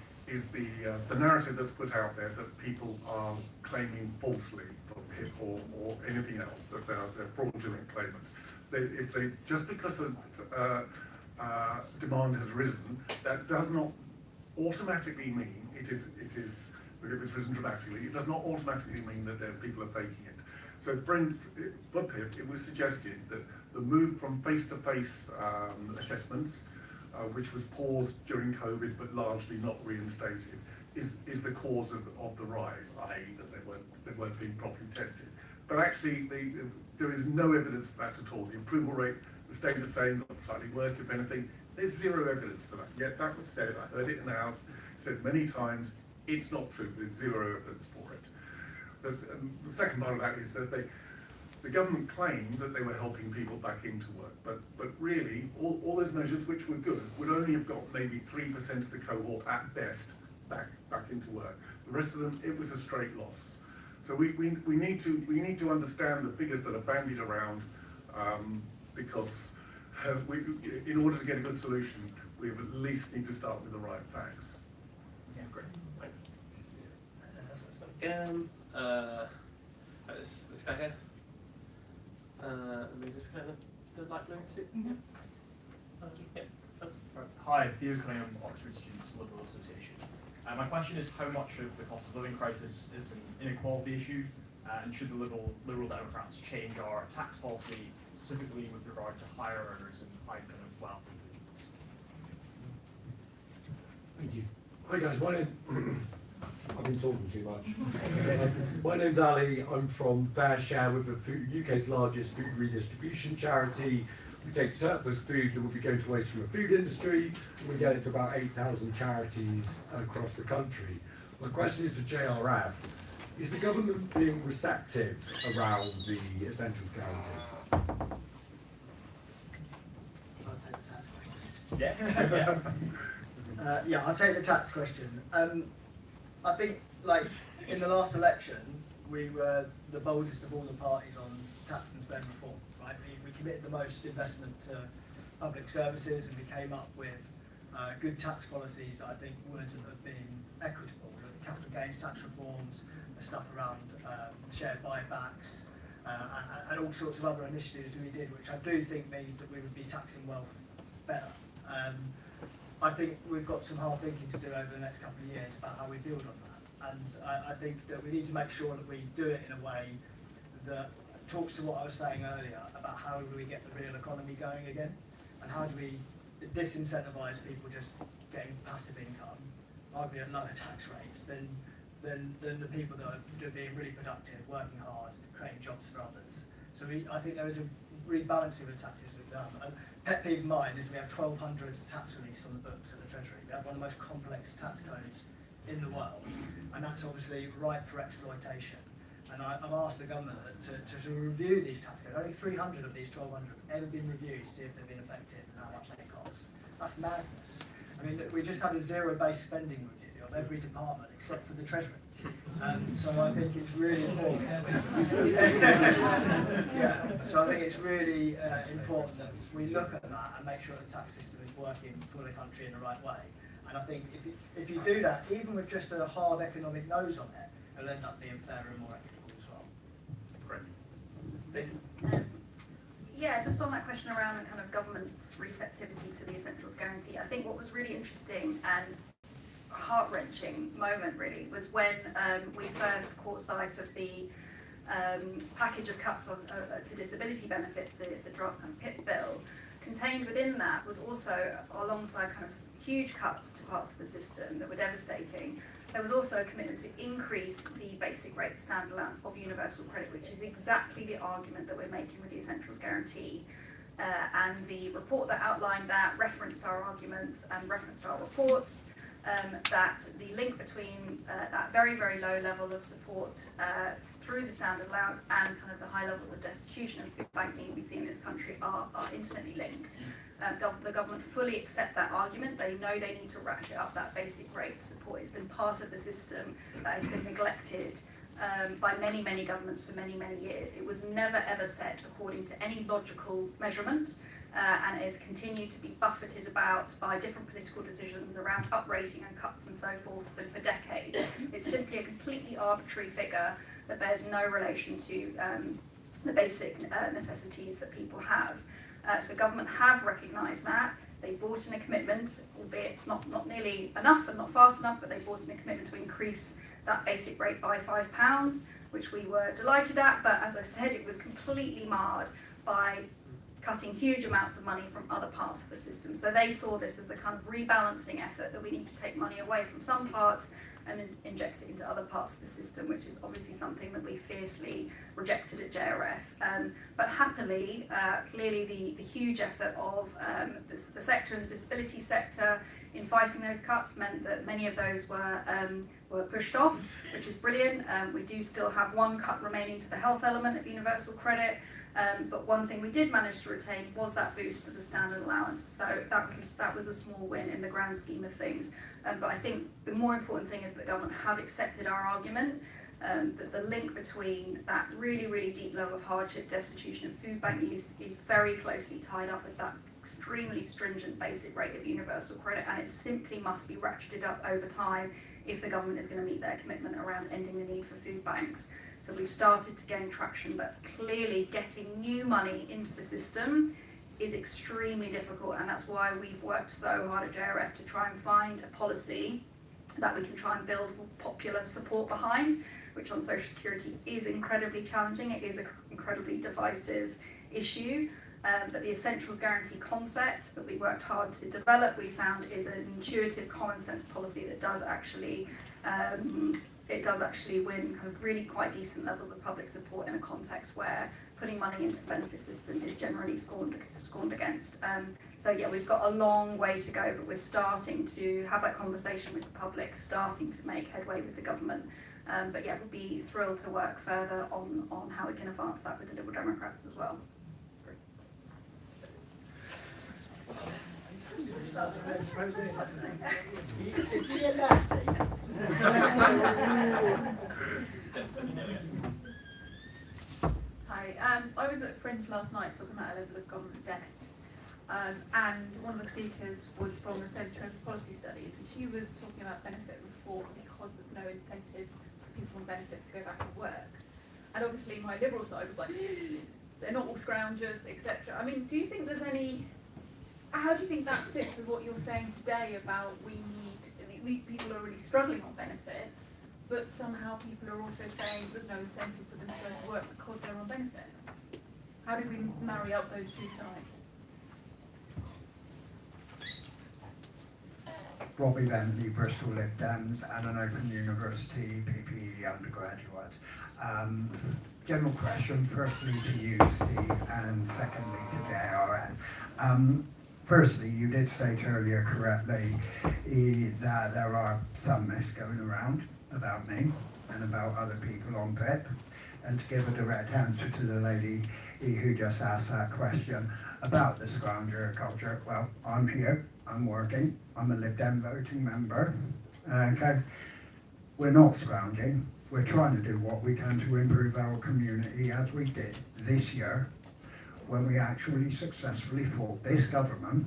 narrative that's put out there that people are claiming falsely for PIP or anything else, that they're fraudulent claimants. Just because demand has risen, that does not automatically mean it is if it's risen dramatically, it does not automatically mean that people are faking it. So for PIP, it was suggested that the move from face-to-face assessments, which was paused during COVID but largely not reinstated, is the cause of the rise, i.e. that they weren't being properly tested. But actually, there is no evidence for that at all. The approval rate stayed the same, got slightly worse if anything. There's zero evidence for that. Yet that was said, I heard it in the House, said many times, it's not true, there's zero evidence for it. The second part of that is that the government claimed that they were helping people back into work, but really, all those measures which were good would only have got maybe 3% of the cohort at best back into work. The rest of them, it was a straight loss. So we need to understand the figures that are bandied around, because in order to get a good solution, we at least need to start with the right facts. Yeah, great. Thanks. This guy here. This kind of the light blue suit. Yeah. Yeah. Hi, Theo Cunningham, Oxford Students Liberal Association. My question is how much of the cost of living crisis is an inequality issue, and should the Liberal Democrats change our tax policy, specifically with regard to higher earners and high kind of wealth individuals? Thank you. Hi guys, I've been talking too much. My name's Ali. I'm from Fair Share, with the UK's largest food redistribution charity. We take surplus food that would be going to waste from the food industry, and we get it to about 8,000 charities across the country. My question is for JRF. Is the government being receptive around the essentials guarantee? I'll take the tax question. Yeah. Yeah, I'll take the tax question. I think, like, in the last election, we were the boldest of all the parties on tax and spend reform, right? We committed the most investment to public services, and we came up with good tax policies that I think would have been equitable, that the capital gains tax reforms, the stuff around share buybacks, and all sorts of other initiatives we did, which I do think means that we would be taxing wealth better. I think we've got some hard thinking to do over the next couple of years about how we build on that. And I think that we need to make sure that we do it in a way that talks to what I was saying earlier about how do we get the real economy going again, and how do we disincentivise people just getting passive income, arguably at lower tax rates, than the people that are being really productive, working hard, creating jobs for others. So I think there is a rebalancing of the tax system. Pet peeve of mine is we have 1,200 tax reliefs on the books at the Treasury. We have one of the most complex tax codes in the world, and that's obviously ripe for exploitation. And I've asked the government to review these tax codes. Only 300 of these 1,200 have ever been reviewed to see if they've been effective and how much they cost. That's madness. I mean, we just had a zero-based spending review of every department except for the Treasury. So I think it's really important. Yeah. So I think it's really important that we look at that and make sure the tax system is working for the country in the right way. And I think if you do that, even with just a hard economic nose on it, it'll end up being fairer and more equitable as well. Great. Jason? Yeah, just on that question around the kind of government's receptivity to the Essentials Guarantee, I think what was really interesting and heart-wrenching moment really was when we first caught sight of the package of cuts to disability benefits, the draft kind of PIP bill. Contained within that was also, alongside kind of huge cuts to parts of the system that were devastating, there was also a commitment to increase the basic rate standard allowance of universal credit, which is exactly the argument that we're making with the Essentials Guarantee. And the report that outlined that referenced our arguments and referenced our reports, that the link between that very, very low level of support through the standard allowance and kind of the high levels of destitution and food bank need we see in this country are intimately linked. The government fully accept that argument. They know they need to ratchet up that basic rate of support. It's been part of the system that has been neglected by many, many governments for many, many years. It was never ever set according to any logical measurement, and has continued to be buffeted about by different political decisions around uprating and cuts and so forth for decades. It's simply a completely arbitrary figure that bears no relation to the basic necessities that people have. So government have recognised that. They brought in a commitment, albeit not nearly enough and not fast enough, but they brought in a commitment to increase that basic rate by £5, which we were delighted at, but as I said, it was completely marred by cutting huge amounts of money from other parts of the system. So they saw this as a kind of rebalancing effort that we need to take money away from some parts and inject it into other parts of the system, which is obviously something that we fiercely rejected at JRF. But happily, clearly the huge effort of the sector and the disability sector in fighting those cuts meant that many of those were pushed off, which is brilliant. We do still have one cut remaining to the health element of universal credit. But one thing we did manage to retain was that boost to the standard allowance. So that was a small win in the grand scheme of things. But I think the more important thing is that the government have accepted our argument, that the link between that really, really deep level of hardship, destitution and food bank use is very closely tied up with that extremely stringent basic rate of universal credit, and it simply must be ratcheted up over time if the government is going to meet their commitment around ending the need for food banks. So we've started to gain traction, but clearly getting new money into the system is extremely difficult, and that's why we've worked so hard at JRF to try and find a policy that we can try and build popular support behind, which on social security is incredibly challenging. It is an incredibly divisive issue. But the Essentials Guarantee concept that we worked hard to develop, we found is an intuitive, common sense policy that does actually win kind of really quite decent levels of public support in a context where putting money into the benefit system is generally scorned against. So yeah, we've got a long way to go, but we're starting to have that conversation with the public, starting to make headway with the government. But yeah, we'll be thrilled to work further on how we can advance that with the Liberal Democrats as well. Hi, I was at Fringe last night talking about a level of government debt, And one of the speakers was from the Centre for Policy Studies, and she was talking about benefit reform because there's no incentive for people on benefits to go back to work. And obviously my Liberal side was like, they're not all scroungers, etc. I mean, do you think there's any, how do you think that sits with what you're saying today about people are really struggling on benefits, but somehow people are also saying there's no incentive for them to go to work because they're on benefits? How do we marry up those two sides? Robbie Bentley, Bristol Lib Dems, and an Open University PPE undergraduate. General question, firstly to you, Steve, and secondly to JRN. Firstly, you did state earlier correctly that there are some myths going around about me and about other people on PIP. And to give a direct answer to the lady who just asked that question about the scrounger culture, well, I'm here, I'm working, I'm a Lib Dem voting member. Okay, we're not scrounging, we're trying to do what we can to improve our community, as we did this year when we actually successfully fought this government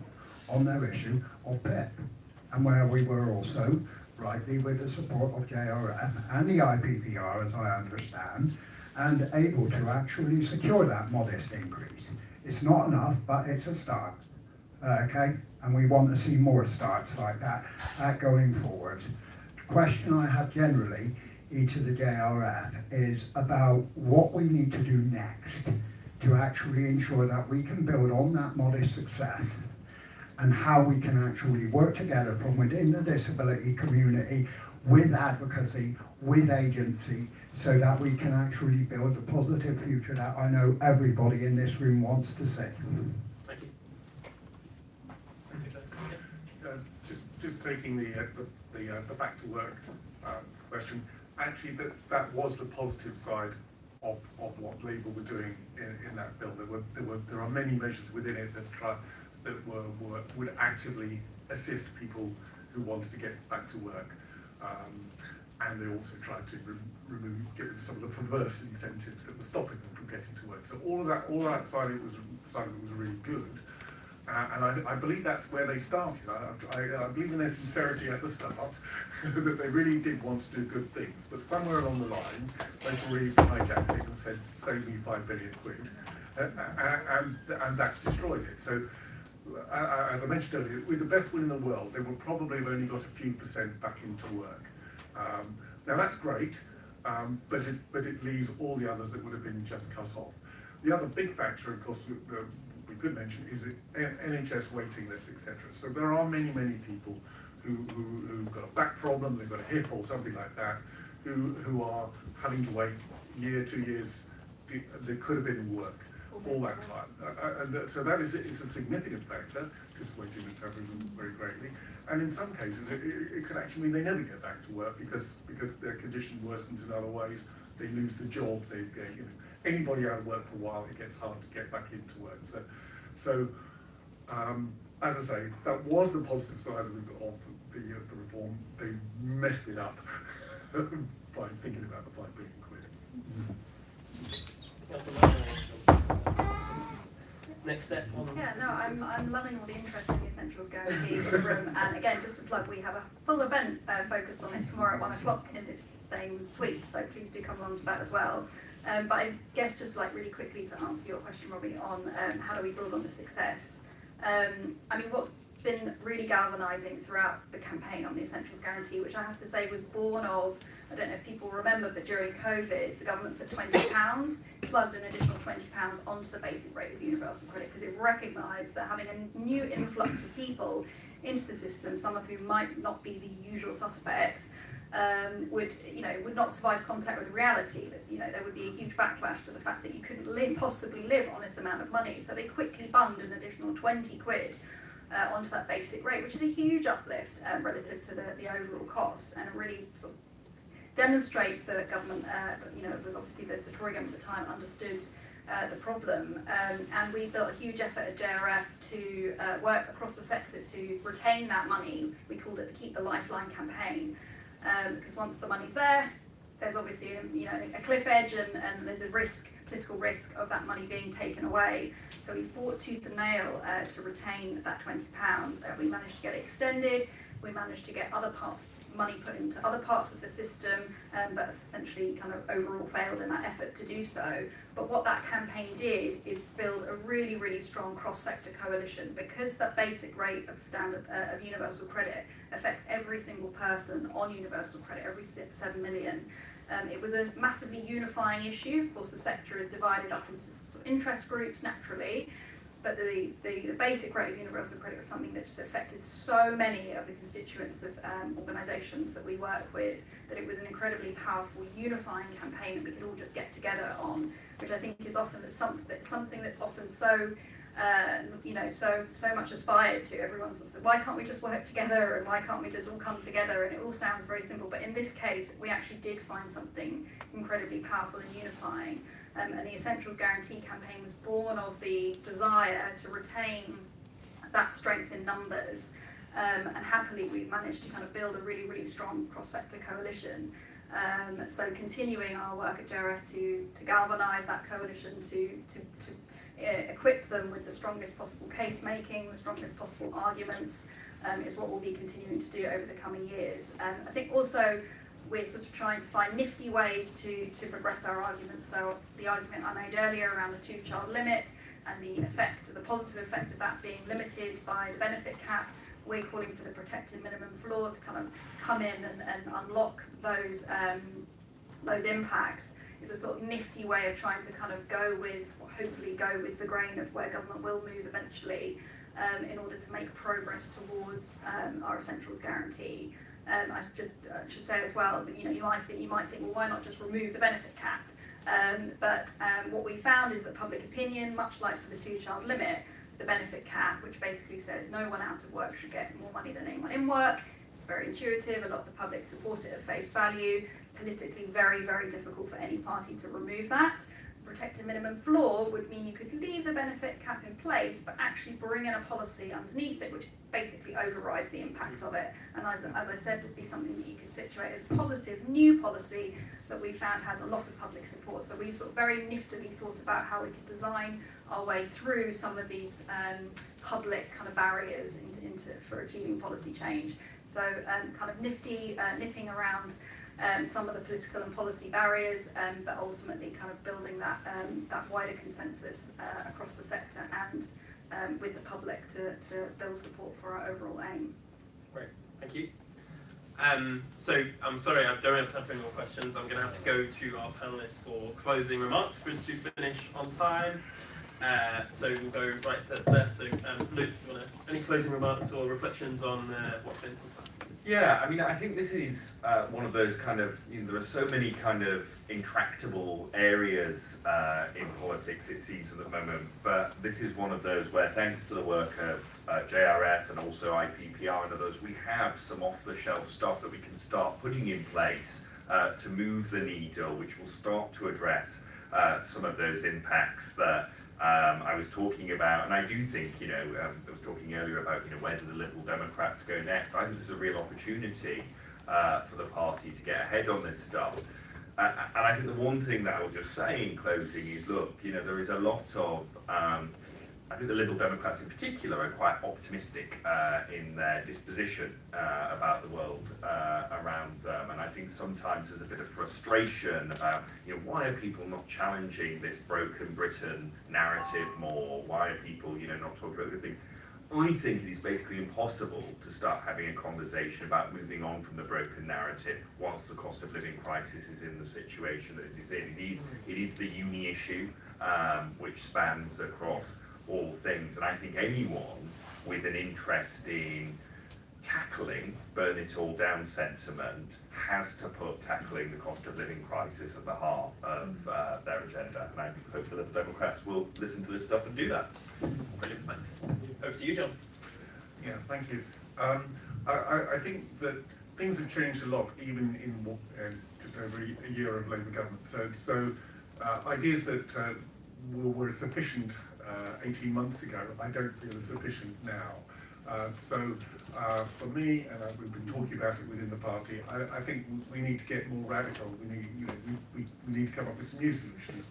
on their issue of PIP, and where we were also, rightly with the support of JRF and the IPPR, as I understand, and able to actually secure that modest increase. It's not enough, but it's a start, okay? And we want to see more starts like that going forward. The question I have generally to the JRF is about what we need to do next to actually ensure that we can build on that modest success, and how we can actually work together from within the disability community with advocacy, with agency, so that we can actually build the positive future that I know everybody in this room wants to see. Thank you. Just taking the back to work question, actually that was the positive side of what Labour were doing in that bill. There are many measures within it that would actively assist people who wanted to get back to work, and they also tried to get rid of some of the perverse incentives that were stopping them from getting to work. So all of that side of it was really good, and I believe that's where they started. I believe in their sincerity at the start, that they really did want to do good things. But somewhere along the line, Rachel Reeves hijacked it and said, "Save me £5 billion," and that destroyed it. So, as I mentioned earlier, with the best will in the world, they would probably have only got a few percent back into work. Now that's great, but it leaves all the others that would have been just cut off. The other big factor, of course, we could mention is the NHS waiting lists, etc. So there are many people who've got a back problem, they've got a hip or something like that, who are having to wait a year, 2 years. They could have been in work all that time, and so it's a significant factor, because waiting lists have risen very greatly, and in some cases it could actually mean they never get back to work because their condition worsens in other ways. They lose the job. Anybody out of work for a while, it gets hard to get back into work. So as I say, that was the positive side of the reform. They messed it up by thinking about the £5 billion. Next step on. Yeah, no, I'm loving all the interest in the Essentials Guarantee in the room. And again, just to plug, we have a full event focused on it tomorrow at 1 o'clock in this same suite. So please do come along to that as well. But I guess just like really quickly to answer your question, Robbie, on how do we build on the success. I mean, what's been really galvanising throughout the campaign on the Essentials Guarantee, which I have to say was born of, I don't know if people remember, but during COVID, the government put £20, plugged an additional £20 onto the basic rate of universal credit, because it recognised that having a new influx of people into the system, some of whom might not be the usual suspects, would not survive contact with reality. That there would be a huge backlash to the fact that you couldn't possibly live on this amount of money. So they quickly bunged an additional £20 onto that basic rate, which is a huge uplift relative to the overall cost, and it really sort of demonstrates that government, it was obviously the Tory government at the time, understood the problem, and we built a huge effort at JRF to work across the sector to retain that money. We called it the Keep the Lifeline campaign, because once the money's there, there's obviously a cliff edge, and there's a political risk of that money being taken away. So we fought tooth and nail to retain that £20. We managed to get it extended. We managed to get other parts, money put into other parts of the system, but essentially kind of overall failed in that effort to do so. But what that campaign did is build a really, really strong cross-sector coalition, because that basic rate of of universal credit affects every single person on universal credit, every 7 million. It was a massively unifying issue. Of course, the sector is divided up into sort of interest groups naturally, but the basic rate of universal credit was something that just affected so many of the constituents of organisations that we work with, that it was an incredibly powerful unifying campaign that we could all just get together on, which I think is often something that's often so so much aspired to. Everyone's sort of, why can't we just work together, and why can't we just all come together? And it all sounds very simple, but in this case we actually did find something incredibly powerful and unifying. And the Essentials Guarantee campaign was born of the desire to retain that strength in numbers, and happily we've managed to kind of build a really, really strong cross-sector coalition. So continuing our work at JRF to galvanise that coalition, to equip them with the strongest possible case making, the strongest possible arguments, is what we'll be continuing to do over the coming years. I think also we're sort of trying to find nifty ways to progress our arguments. So the argument I made earlier around the 2-child limit and the positive effect of that being limited by the benefit cap, we're calling for the protected minimum floor to kind of come in and unlock those impacts. Is a sort of nifty way of trying to kind of hopefully go with the grain of where government will move eventually, in order to make progress towards our Essentials Guarantee. I should say as well that you might think, well, why not just remove the benefit cap? But what we found is that public opinion, much like for the 2-child limit, the benefit cap, which basically says no one out of work should get more money than anyone in work. It's very intuitive. A lot of the public support it at face value. Politically very, very difficult for any party to remove that. Protected minimum floor would mean you could leave the benefit cap in place, but actually bring in a policy underneath it, which basically overrides the impact of it. And as I said, would be something that you could situate as a positive new policy that we found has a lot of public support. So we sort of very niftily thought about how we could design our way through some of these public kind of barriers for achieving policy change. So kind of nifty nipping around some of the political and policy barriers, but ultimately kind of building that wider consensus across the sector and with the public to build support for our overall aim. Great, thank you. So I'm sorry, I don't have time for any more questions. I'm going to have to go to our panellists for closing remarks for us to finish on time. So we'll go right to there. So Luke, you want any closing remarks or reflections on what's been talked about? Yeah, I mean, I think this is one of those kind of, there are so many kind of intractable areas in politics, it seems, at the moment, but this is one of those where, thanks to the work of JRF and also IPPR and others, we have some off-the-shelf stuff that we can start putting in place to move the needle, which will start to address some of those impacts that I was talking about. And I do think, I was talking earlier about, where do the Liberal Democrats go next? I think there's a real opportunity for the party to get ahead on this stuff. And I think the one thing that I will just say in closing is, look, there is a lot of, I think the Liberal Democrats in particular are quite optimistic in their disposition about the world around them, and I think sometimes there's a bit of frustration about, why are people not challenging this broken Britain narrative more? Why are people, not talking about the thing? I think it is basically impossible to start having a conversation about moving on from the broken narrative whilst the cost of living crisis is in the situation that it is in. It is the uni issue, which spans across all things, and I think anyone with an interest in tackling burn it all down sentiment has to put tackling the cost of living crisis at the heart of their agenda, and I hope the Liberal Democrats will listen to this stuff and do that. Brilliant, thanks. Over to you, John. Yeah, thank you. I think that things have changed a lot, even in just over a year of Labour government. So ideas that were sufficient 18 months ago, I don't feel are sufficient now. So for me, and we've been talking about it within the party, I think we need to get more radical. We need to come up with some new solutions.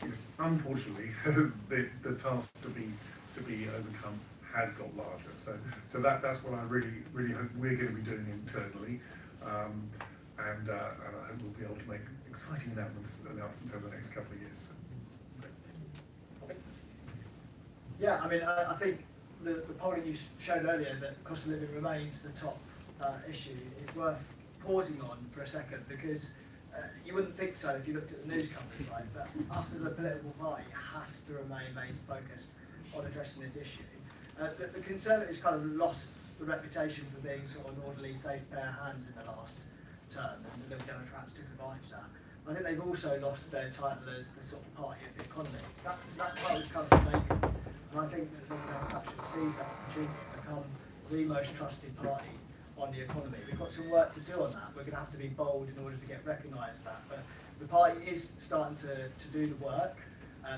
is unfortunately the task to be overcome has got larger. So that's what I really hope we're going to be doing internally, and I hope we'll be able to make exciting announcements over the next couple of years. Yeah, I mean, I think the polling you showed earlier that cost of living remains the top issue is worth pausing on for a second, because you wouldn't think so if you looked at the news coverage, right? But us as a political party has to remain laser focused on addressing this issue. The Conservatives kind of lost the reputation for being sort of an orderly, safe pair of hands in the last term, and the Lib Democrats took advantage of that. I think they've also lost their title as the sort of party of the economy. So that title's kind of vacant, and I think that the Lib Democrats should seize that opportunity and become the most trusted party on the economy. We've got some work to do on that. We're going to have to be bold in order to get recognised for that. But the party is starting to do the work.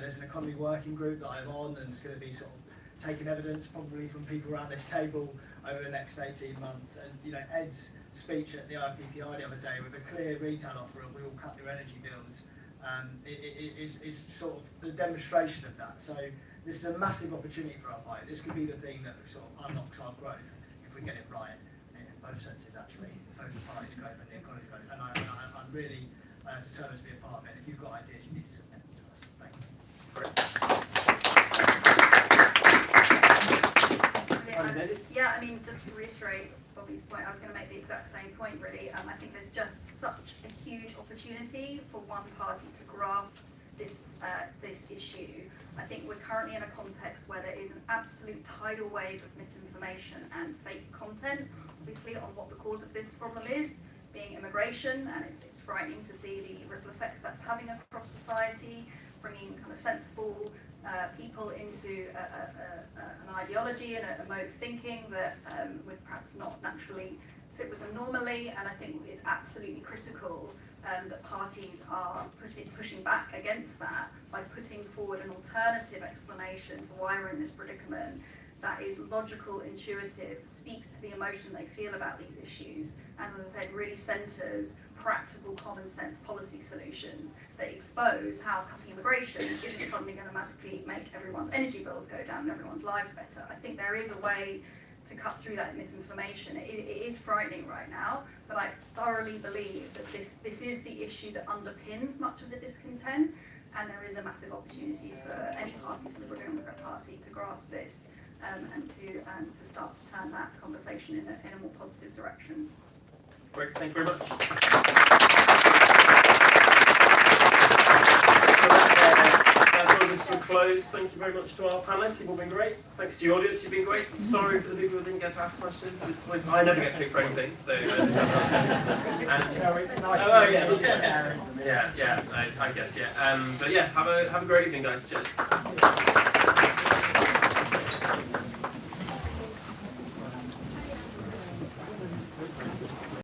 There's an economy working group that I'm on, and it's going to be sort of taking evidence probably from people around this table over the next 18 months. And you know, Ed's speech at the IPPR the other day with a clear retail offer of we will cut your energy bills is sort of the demonstration of that. So this is a massive opportunity for our party. This could be the thing that sort of unlocks our growth if we get it right. Both senses actually, both the party's growth and the economy's growth, and I'm really determined to be a part of it. If you've got ideas, you need to submit them to us. Thank you. Yeah, I mean, just to reiterate Bobby's point, I was going to make the exact same point really. I think there's just such a huge opportunity for one party to grasp this issue. I think we're currently in a context where there is an absolute tidal wave of misinformation and fake content, obviously, on what the cause of this problem is, being immigration, and it's frightening to see the ripple effects that's having across society, bringing kind of sensible people into an ideology and a mode of thinking that would perhaps not naturally sit with them normally. And I think it's absolutely critical that parties are pushing back against that by putting forward an alternative explanation to why we're in this predicament that is logical, intuitive, speaks to the emotion they feel about these issues, and as I said, really centres practical, common sense policy solutions that expose how cutting immigration isn't suddenly going to magically make everyone's energy bills go down and everyone's lives better. I think there is a way to cut through that misinformation. It is frightening right now, but I thoroughly believe that this is the issue that underpins much of the discontent, and there is a massive opportunity for any party, for the Liberal Democrat Party, to grasp this and to start to turn that conversation in a more positive direction. Great, thank you very much. That draws us to a close. Thank you very much to our panellists. You've all been great. Thanks to the audience. You've been great. Sorry for the people who didn't get to ask questions. It's always, I never get paid for anything, so. I guess, yeah. But yeah, have a great evening, guys. Cheers.